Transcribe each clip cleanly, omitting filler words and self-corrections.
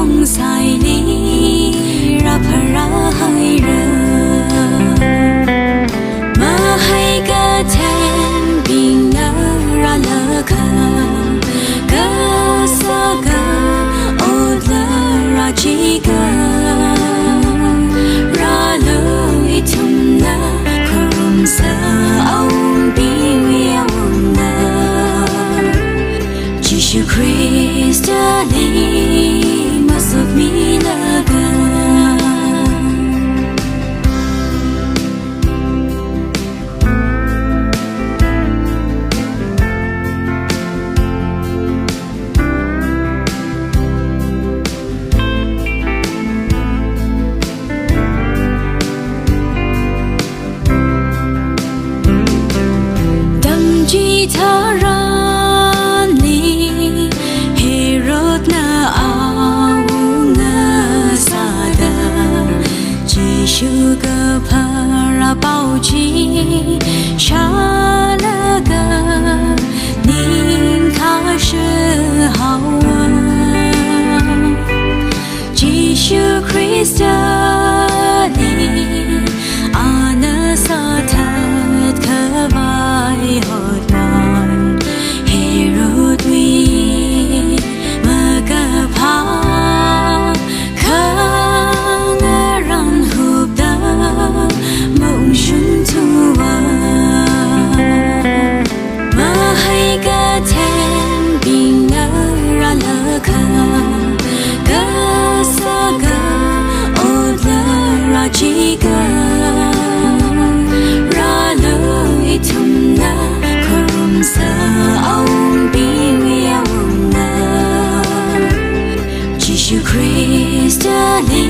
phong sai lý ra phara hai rơ mà hay cả thêm bình nở ra lỡ khờ cơ sa cơ ốt lỡ ra chỉ cơ ra lời thầm nở không sợ ông bi yêu nở Jesus Christ đi mà giúp mi lỡ chỉ thở ra đi Herod na ao ngơ xa đờ chỉ sư cơ phara bao chi xa lơ cơ nín khá sư hào chỉ sư Christ đi ana sa thật khờ vai hồi Herod we maga pa khang ran hub da mong shun tu wa ma hay ga thêm bình na ra lơ kha ga sa ga od la ra chi ga ra lời thầm na không sợ ông bi yêu nở Jesus Christ đi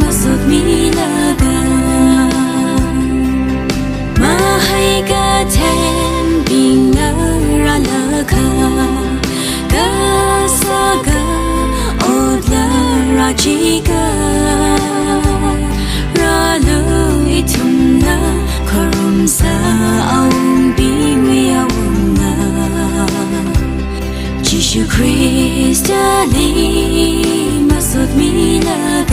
mà giúp mi lỡ mà hay cả thêm bình nở ra lỡ khờ cơ sa cơ ốt lỡ ra chỉ cơ ra lời thầm nở không sợ ông bi yêu nở Jesus Christ đi mà giúp mi lỡ